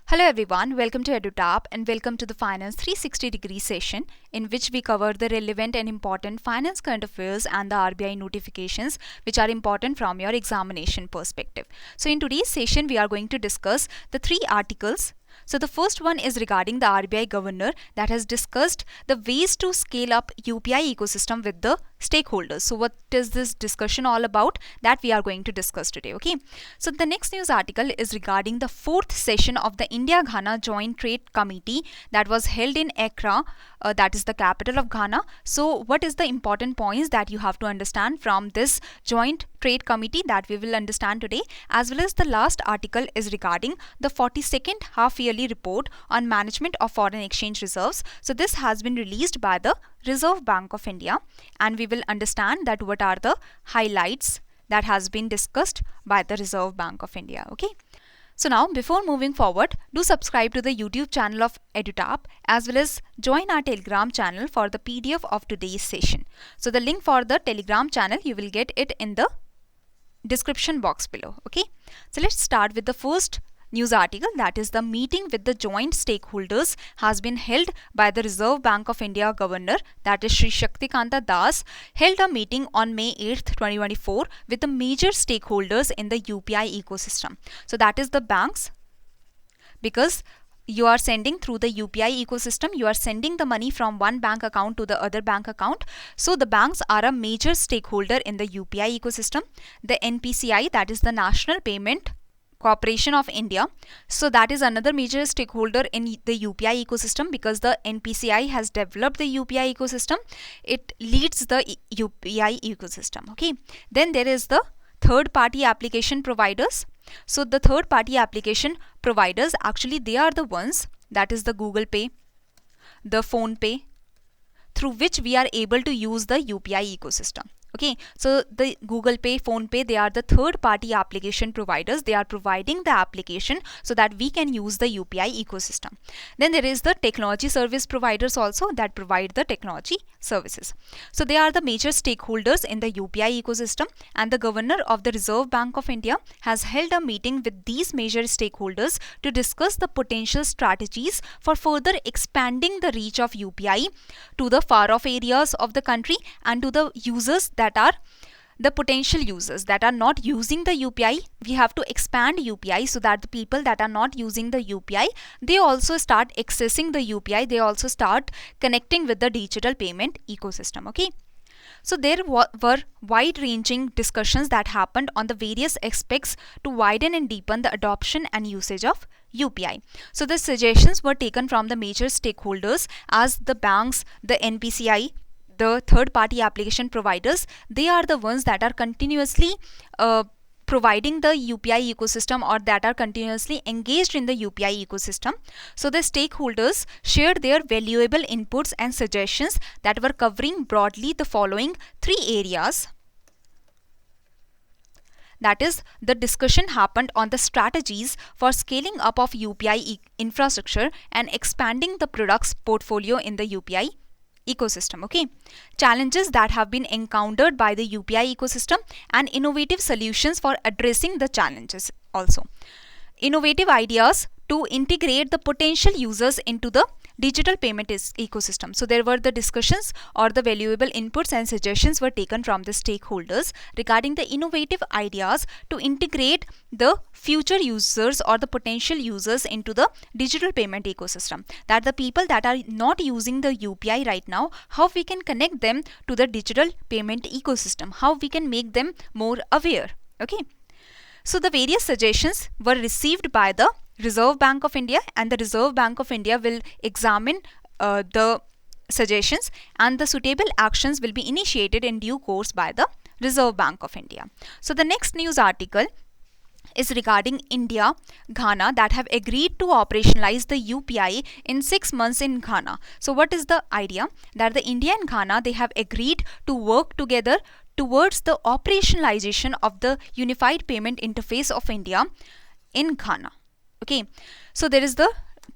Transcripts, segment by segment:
Hello everyone, welcome to EduTap and welcome to the Finance 360 degree session in which we cover the relevant and important finance current affairs and the RBI notifications which are important from your examination perspective. So in today's session we are going to discuss the three articles. So the first one is regarding the RBI governor that has discussed the ways to scale up UPI ecosystem with the stakeholders. So what is this discussion all about? That we are going to discuss today. Okay. So the next news article is regarding the fourth session of the India-Ghana Joint Trade Committee that was held in Accra, that is the capital of Ghana. So what is the important points that you have to understand from this Joint Trade Committee that we will understand today, as well as the last article is regarding the 42nd half-yearly report on management of foreign exchange reserves. So this has been released by the Reserve Bank of India, and we will understand that what are the highlights that has been discussed by the Reserve Bank of India. Okay. So now before moving forward, do subscribe to the YouTube channel of EduTap as well as join our Telegram channel for the PDF of today's session. So the link for the Telegram channel, you will get it in the description box below. Okay. So let's start with the first news article, that is the meeting with the joint stakeholders has been held by the Reserve Bank of India Governor, that is Shri Shaktikanta Das, held a meeting on May 8th, 2024 with the major stakeholders in the UPI ecosystem. So that is the banks, because you are sending through the UPI ecosystem, you are sending the money from one bank account to the other bank account. So the banks are a major stakeholder in the UPI ecosystem. The NPCI, that is the National Payment Corporation of India, so that is another major stakeholder in the UPI ecosystem, because the NPCI has developed the UPI ecosystem. It leads the UPI ecosystem. Okay. Then there is the third party application providers. So the third party application providers, actually they are the ones, that is the Google Pay, the Phone Pay, through which we are able to use the UPI ecosystem. Okay, so the Google Pay, Phone Pay, they are the third party application providers. They are providing the application so that we can use the UPI ecosystem. Then there is the technology service providers also that provide the technology services. So they are the major stakeholders in the UPI ecosystem, and the governor of the Reserve Bank of India has held a meeting with these major stakeholders to discuss the potential strategies for further expanding the reach of UPI to the far off areas of the country and to the users that are the potential users that are not using the UPI. We have to expand UPI so that the people that are not using the UPI, they also start accessing the UPI. They also start connecting with the digital payment ecosystem. Okay. So there were wide-ranging discussions that happened on the various aspects to widen and deepen the adoption and usage of UPI. So the suggestions were taken from the major stakeholders as the banks, the NPCI, the third party application providers. They are the ones that are continuously providing the UPI ecosystem, or that are continuously engaged in the UPI ecosystem. So the stakeholders shared their valuable inputs and suggestions that were covering broadly the following three areas. That is, the discussion happened on the strategies for scaling up of UPI infrastructure and expanding the products portfolio in the UPI ecosystem. Okay, challenges that have been encountered by the UPI ecosystem and innovative solutions for addressing the challenges. Also, innovative ideas to integrate the potential users into the digital payment ecosystem. So there were the discussions, or the valuable inputs and suggestions were taken from the stakeholders regarding the innovative ideas to integrate the future users or the potential users into the digital payment ecosystem. That the people that are not using the UPI right now, how we can connect them to the digital payment ecosystem, how we can make them more aware. Okay. So the various suggestions were received by the Reserve Bank of India, and the Reserve Bank of India will examine the suggestions, and the suitable actions will be initiated in due course by the Reserve Bank of India. So the next news article is regarding India, Ghana that have agreed to operationalize the UPI in 6 months in Ghana. So what is the idea? That the India and Ghana, they have agreed to work together towards the operationalization of the unified payment interface of India in Ghana. Okay, so there is the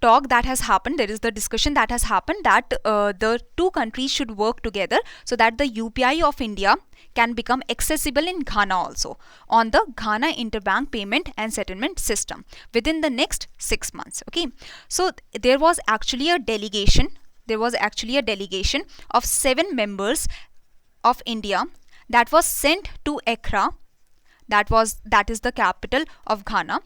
talk that has happened, there is the discussion that has happened that the two countries should work together so that the UPI of India can become accessible in Ghana also on the Ghana Interbank Payment and Settlement System within the next 6 months. Okay, so there was actually a delegation. There was actually a delegation of 7 members of India that was sent to Accra. That is the capital of Ghana.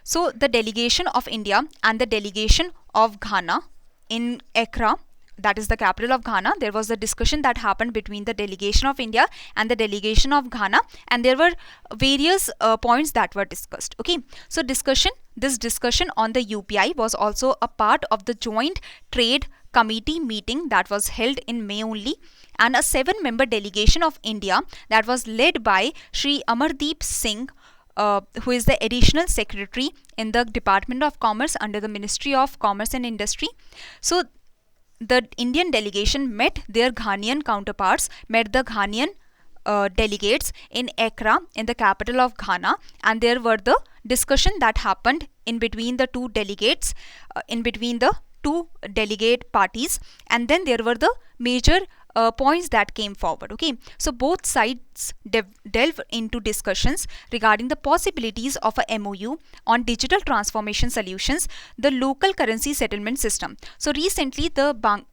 So the delegation of India and the delegation of Ghana in Accra, that is the capital of Ghana, there was a discussion that happened between the delegation of India and the delegation of Ghana, and there were various points that were discussed. Okay, so this discussion on the UPI was also a part of the joint trade committee meeting that was held in May only, and a 7-member delegation of India that was led by Shri Amardeep Singh, who is the additional secretary in the Department of Commerce under the Ministry of Commerce and Industry. So the Indian delegation met their Ghanaian counterparts, met the Ghanaian delegates in Accra, in the capital of Ghana, and there were the discussion that happened in between the two delegates, in between the two delegate parties, and then there were the major points that came forward. Okay, so both sides delve into discussions regarding the possibilities of a MOU on digital transformation solutions, the local currency settlement system. So recently the Bank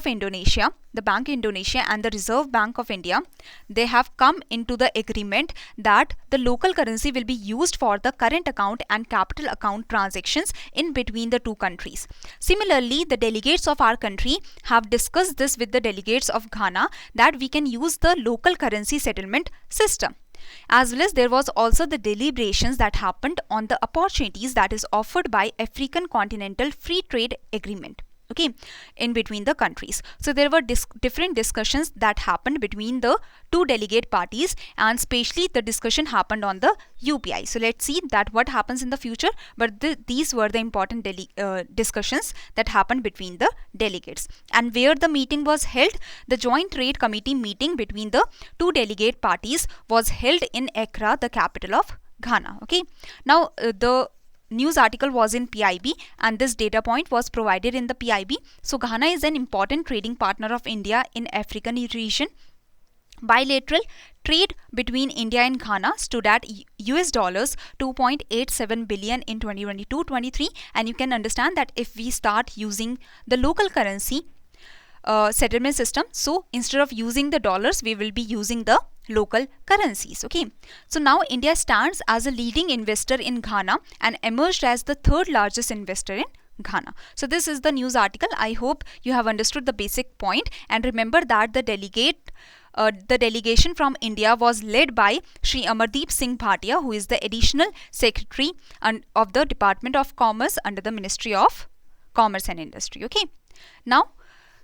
Indonesia and the Reserve Bank of India, they have come into the agreement that the local currency will be used for the current account and capital account transactions in between the two countries. Similarly, the delegates of our country have discussed this with the delegates of Ghana, that we can use the local currency settlement system. As well as there was also the deliberations that happened on the opportunities that is offered by African Continental Free Trade Agreement. Okay, in between the countries. So there were different discussions that happened between the two delegate parties, and especially the discussion happened on the UPI. So let's see that what happens in the future, but these were the important discussions that happened between the delegates. And where the meeting was held, the Joint Trade Committee meeting between the two delegate parties was held in Accra, the capital of Ghana. Okay, now the news article was in PIB, and this data point was provided in the PIB. So Ghana is an important trading partner of India in African region. Bilateral trade between India and Ghana stood at US dollars 2.87 billion in 2022-23, and you can understand that if we start using the local currency settlement system, so instead of using the dollars, we will be using the local currencies. Okay, so now India stands as a leading investor in Ghana and emerged as the 3rd largest investor in Ghana. So this is the news article. I hope you have understood the basic point, and remember that the delegation from India was led by Shri Amardeep Singh Bhatia, who is the additional secretary of the Department of Commerce under the Ministry of Commerce and Industry. Okay, now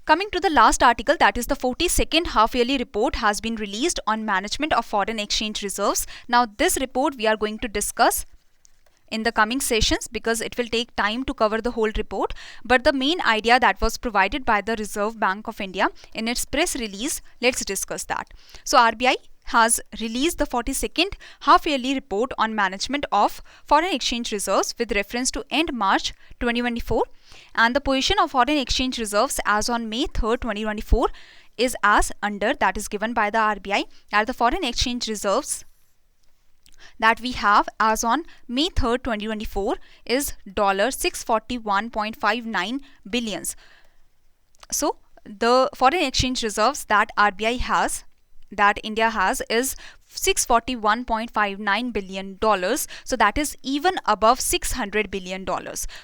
coming to the last article, that is the 42nd half-yearly report has been released on management of foreign exchange reserves. Now this report we are going to discuss in the coming sessions because it will take time to cover the whole report, but the main idea that was provided by the Reserve Bank of India in its press release, let's discuss that. So RBI has released the 42nd half-yearly report on management of foreign exchange reserves with reference to end March 2024, and the position of foreign exchange reserves as on May 3rd, 2024 is as under, that is given by the RBI, that the foreign exchange reserves that we have as on May 3rd, 2024 is $641.59 billions. So the foreign exchange reserves that RBI has, that India has, is $641.59 billion. So that is even above $600 billion.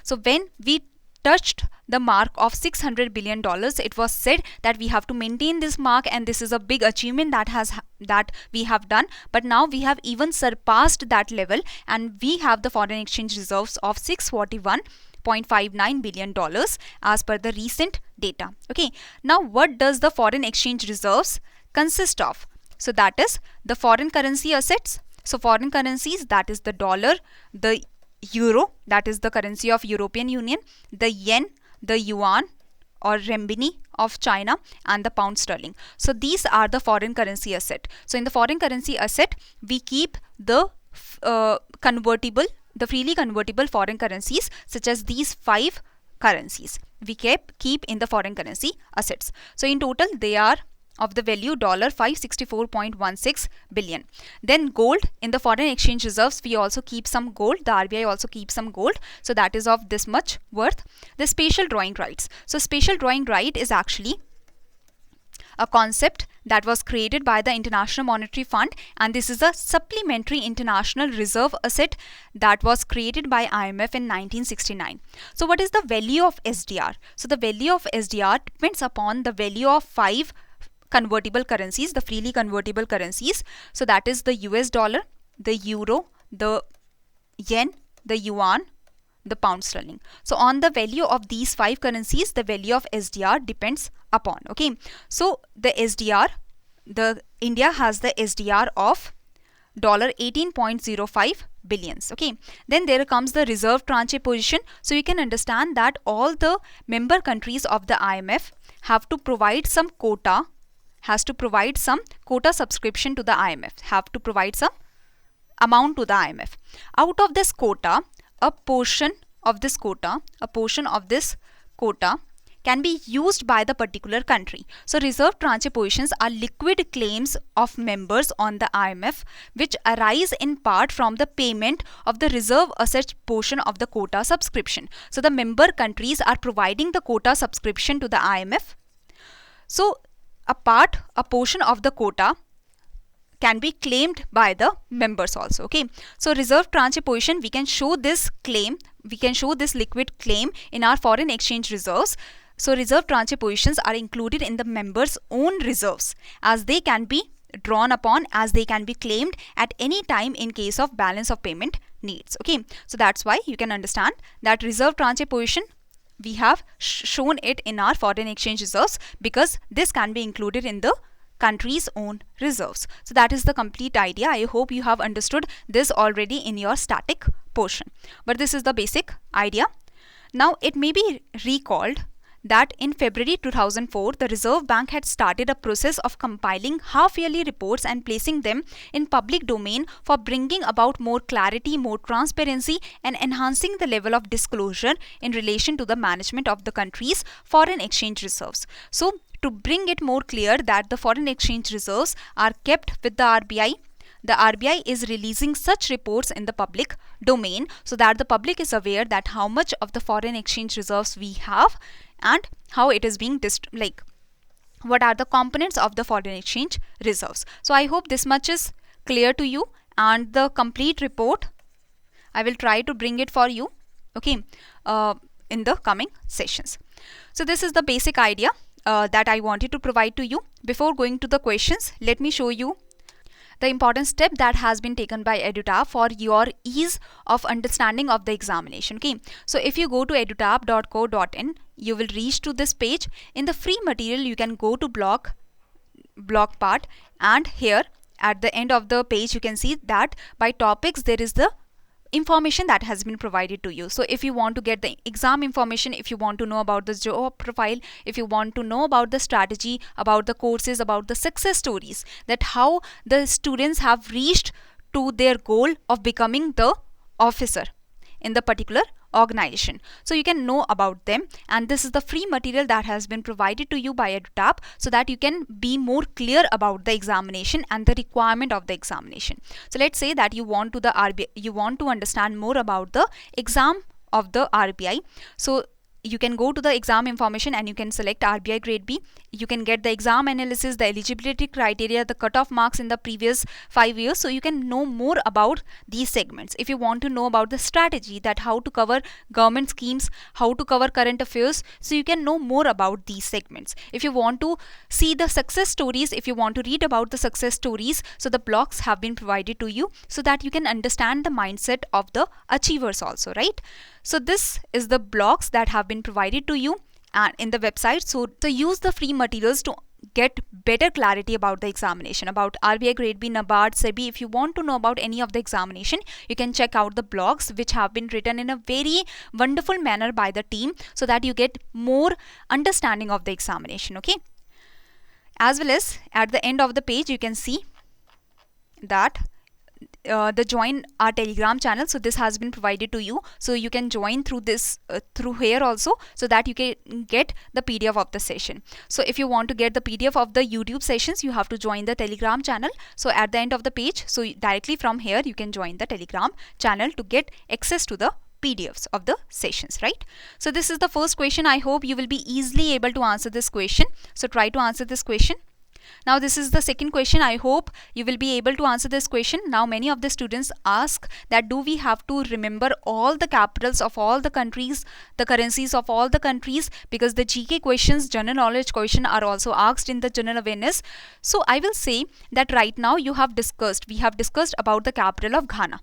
So when we touched the mark of $600 billion, it was said that we have to maintain this mark, and this is a big achievement that we have done. But now we have even surpassed that level, and we have the foreign exchange reserves of $641.59 billion as per the recent data. Okay, now what does the foreign exchange reserves consist of? So that is the foreign currency assets. So foreign currencies, that is the dollar, the euro, that is the currency of European Union, the yen, the yuan or renminbi of China, and the pound sterling. So these are the foreign currency asset. So in the foreign currency asset, we keep the convertible the freely convertible foreign currencies such as these 5 currencies we keep in the foreign currency assets. So in total they are of the value $564.16 billion. Then gold, in the foreign exchange reserves we also keep some gold. The RBI also keeps some gold, so that is of this much worth. The spatial drawing rights. So spatial drawing right is actually a concept that was created by the International Monetary Fund, and this is a supplementary international reserve asset that was created by IMF in 1969. So what is the value of SDR? So the value of SDR depends upon the value of 5 convertible currencies, the freely convertible currencies. So that is the US dollar, the euro, the yen, the yuan, the pound sterling. So on the value of these 5 currencies, the value of SDR depends upon. Okay, so the SDR, India has the SDR of $18.05 billions. Okay, then there comes the reserve tranche position. So you can understand that all the member countries of the IMF have to provide some quota, subscription to the IMF, have to provide some amount to the IMF. Out of this quota, a portion of this quota can be used by the particular country. So reserve tranche positions are liquid claims of members on the IMF which arise in part from the payment of the reserve asset portion of the quota subscription. So the member countries are providing the quota subscription to the IMF. So a portion of the quota can be claimed by the members also. Okay, so reserve tranche position, we can show this liquid claim in our foreign exchange reserves. So reserve tranche positions are included in the members' own reserves, as they can be drawn upon, as they can be claimed at any time in case of balance of payment needs. Okay, so that's why you can understand that reserve tranche position, we have shown it in our foreign exchange reserves because this can be included in the country's own reserves. So that is the complete idea. I hope you have understood this already in your static portion, but this is the basic idea. Now it may be recalled that in February 2004, the Reserve Bank had started a process of compiling half-yearly reports and placing them in public domain for bringing about more clarity, more transparency, and enhancing the level of disclosure in relation to the management of the country's foreign exchange reserves. So, to bring it more clear that the foreign exchange reserves are kept with the RBI is releasing such reports in the public domain so that the public is aware that how much of the foreign exchange reserves we have and how it is being what are the components of the foreign exchange reserves. So I hope this much is clear to you, and the complete report I will try to bring it for you, okay, in the coming sessions. So this is the basic idea that I wanted to provide to you. Before going to the questions, let me show you the important step that has been taken by EduTap for your ease of understanding of the examination. Okay, so if you go to edutap.co.in, you will reach to this page. In the free material, you can go to blog part, and here at the end of the page you can see that by topics there is the information that has been provided to you. So if you want to get the exam information, if you want to know about the job profile, if you want to know about the strategy, about the courses, about the success stories, that how the students have reached to their goal of becoming the officer in the particular organization, so you can know about them, and this is the free material that has been provided to you by EduTap so that you can be more clear about the examination and the requirement of the examination. So let's say that you want to understand more about the exam of the RBI. So you can go to the exam information and you can select RBI grade B. You can get the exam analysis, the eligibility criteria, the cutoff marks in the previous 5 years. So you can know more about these segments. If you want to know about the strategy, that how to cover government schemes, how to cover current affairs, so you can know more about these segments. If you want to see the success stories, if you want to read about the success stories, so the blogs have been provided to you so that you can understand the mindset of the achievers also, right? So this is the blogs that have been provided to you and in the website. So use the free materials to get better clarity about the examination, about RBI grade B, NABARD, SEBI. If you want to know about any of the examination, you can check out the blogs which have been written in a very wonderful manner by the team so that you get more understanding of the examination, okay? As well as at the end of the page, you can see that the join our Telegram channel. So this has been provided to you, so you can join through this through here also, so that you can get the PDF of the session. So if you want to get the PDF of the YouTube sessions, you have to join the Telegram channel. So at the end of the page, so directly from here you can join the Telegram channel to get access to the PDFs of the sessions, right? So this is the first question. I hope you will be easily able to answer this question. So try to answer this question. Now this is the second question. I hope you will be able to answer this question. Now many of the students ask that do we have to remember all the capitals of all the countries, the currencies of all the countries, because the GK questions, general knowledge question, are also asked in the general awareness. So I will say that right now we have discussed about the capital of Ghana,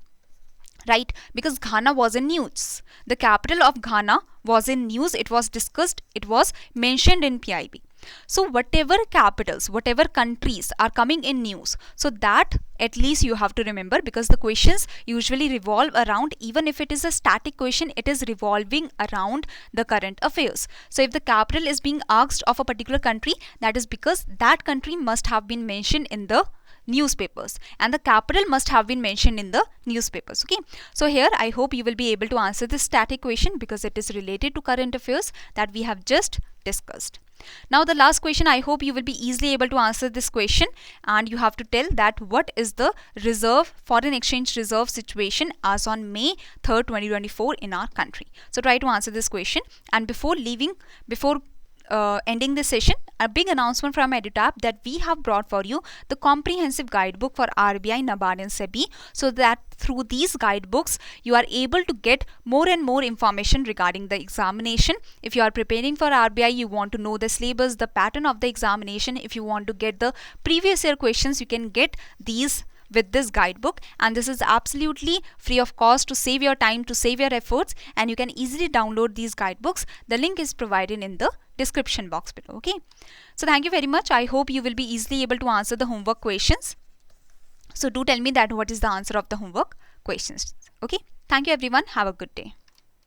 right? Because Ghana was in news. The capital of Ghana was in news. It was discussed. It was mentioned in PIB. So whatever capitals, whatever countries are coming in news, so that at least you have to remember, because the questions usually revolve around, even if it is a static question, it is revolving around the current affairs. So if the capital is being asked of a particular country, that is because that country must have been mentioned in the newspapers, and the capital must have been mentioned in the newspapers. Okay, so here I hope you will be able to answer this static question, because it is related to current affairs that we have just discussed. Now the last question, I hope you will be easily able to answer this question, and you have to tell that what is the reserve, foreign exchange reserve situation as on May 3rd 2024 in our country. So try to answer this question. And before ending this session, a big announcement from EduTap that we have brought for you the comprehensive guidebook for RBI, NABARD and SEBI, so that through these guidebooks you are able to get more and more information regarding the examination. If you are preparing for RBI, you want to know the syllabus, the pattern of the examination. If you want to get the previous year questions, you can get these with this guidebook, and this is absolutely free of cost, to save your time, to save your efforts, and you can easily download these guidebooks. The link is provided in the description box below. Okay, so thank you very much. I hope you will be easily able to answer the homework questions. So do tell me that what is the answer of the homework questions. Okay, thank you everyone. Have a good day.